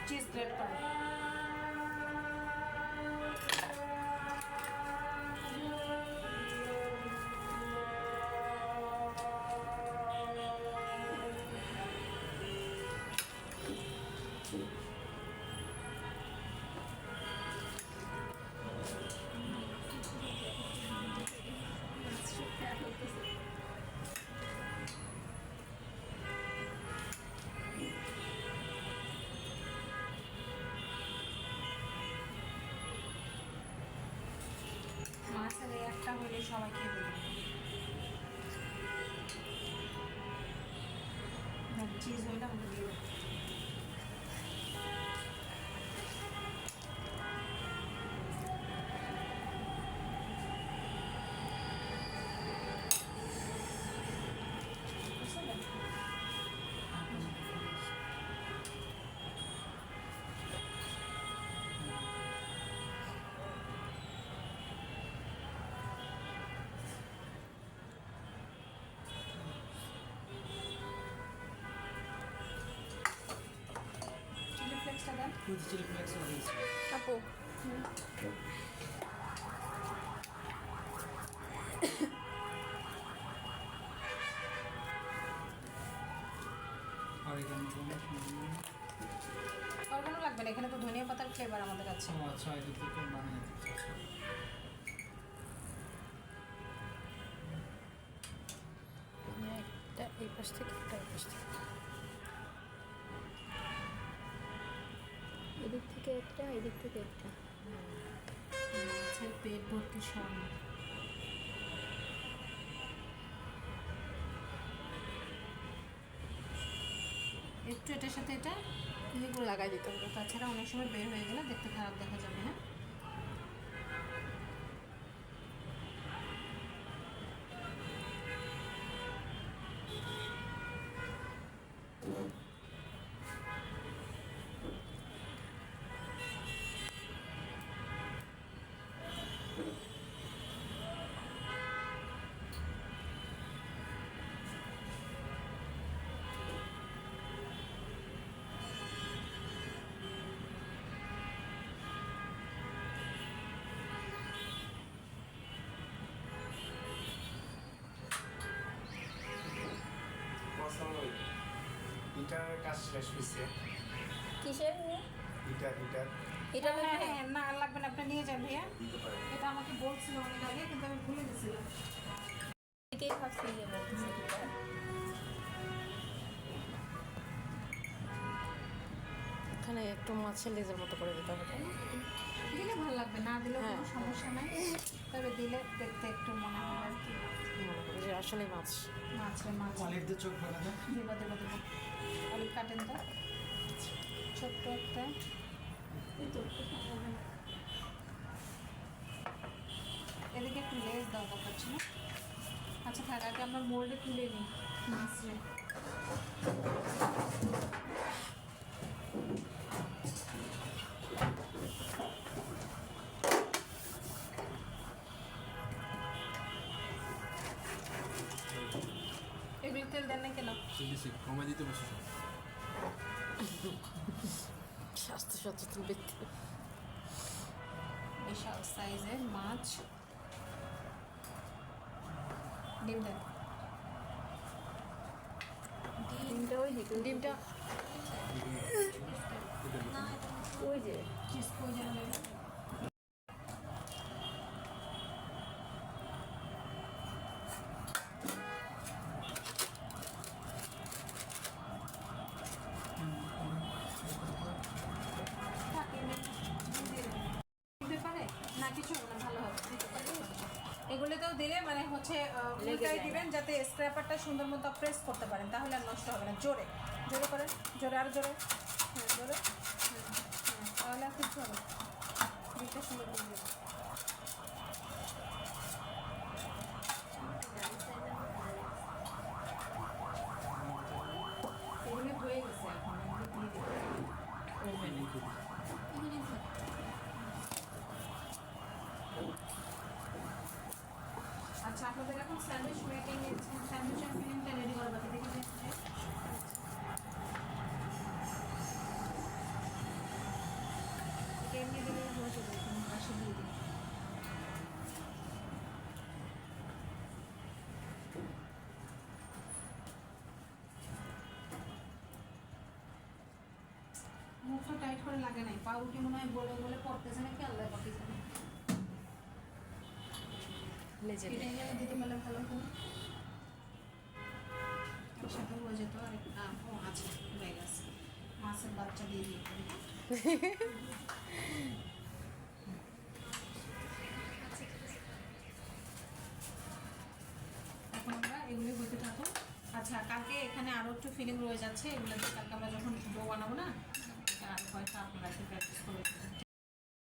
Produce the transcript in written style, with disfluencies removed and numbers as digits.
Cheese great করো। মাছের এই একটা হলে সবাই খেয়ে দেবে। চিজ হইলে আমাকে দিয়ে দেবে। চিলি ফ্লেক্স আপু অর্গানো লাগবে না, এখানে তো ধনিয়া পাতার ফ্লেভার আমাদের আছে। আচ্ছা এটা তো বানিয়ে দিচ্ছি। একটা এই পাশ থেকে একটা এই পাশ থেকে, এদিক থেকে একটা এদিক থেকে একটা। মাছের পেট ভর্তি স্বর্ণ। একটু এটার সাথে এটা এগুলো লাগাই দিতে হবে। তাছাড়া অনেক সময় বের হয়ে গেলে দেখতে খারাপ দেখা যাবে। হ্যাঁ, হিটারের কাজ শেষ হয়েছে। কিসের হিটার এটা? হ্যাঁ হ্যাঁ, না আর লাগবে না, আপনি নিয়ে যান ভাইয়া। দিতে পারে। এটা আমাকে বলছিল অনেক আগে, কিন্তু আমি ভুলে গেছিলাম। এটাই ভাবছি যে বলতেছি এটা। এখানে একটু মাছের লেজের মতো করে দিতে হবে, তাই না? দিলে ভালো লাগবে, না দিলেও হ্যাঁ। কোনো সমস্যা নাই, তবে দিলে দেখতে একটু মনে হয় আর কি মনে করি যে আসলে মাছ। মাছের মাছ। অলিভ দিয়ে চোখ বানাতে দেবা দেবা দেবা। অলিভ কাটেন তো, ছোট্ট একটা। এদিকে একটু লেস দাও দেখাচ্ছি না। আচ্ছা থাক, আগে আমরা মোল্ডে তুলে নিই মাছরে। এগুলো তেল দেন না কেন? কমে দিতে বসে স্বাস্থ্য সচেতন ব্যক্তি। বিশাল সাইজের মাছ। ডিম দেন। ডিমটা ওই দিকে, ডিমটা ওই যে চিজ করে যাবে। এগুলোতেও দিলে মানে হচ্ছে উল্টাই দিবেন যাতে স্ক্র্যাপারটা সুন্দর মতো প্রেস করতে পারেন, তাহলে আর নষ্ট হবে না। জোরে জোরে করেন, জোরে আর জোরে। হ্যাঁ জোরে, তাহলে আর কিছু হবে না। দিকটা সুন্দর করে দিবেন। এগুলো হয়ে গেছে, এখন এগুলো দিয়ে দিবেন। আচ্ছা আপনাদের এখন স্যান্ডউইচ মেকিং স্যান্ডউইচের ফিলিংটা রেডি করা বাকি, দেখে মুখটা টাইট করে লাগে নাই, পাউরুটি মনে হয় বলে বলে পড়তেছে নাকি আল্লাহ পাকিছে না। লেজে কেটে গেলে দিতে পারলে ভালো হতো। একসাথে হয়ে যেত আর ও আছে হয়ে গেছে, মাছের বাচ্চা দিয়ে দিয়ে করি। এখন আমরা এগুলি হইতে থাকো। আচ্ছা, কালকে এখানে আরও একটু ফিলিং রয়ে যাচ্ছে, এগুলোতে কালকে আমরা যখন ডো বানাবো না, আর হয়তো আপনারা একটু প্র্যাকটিস করে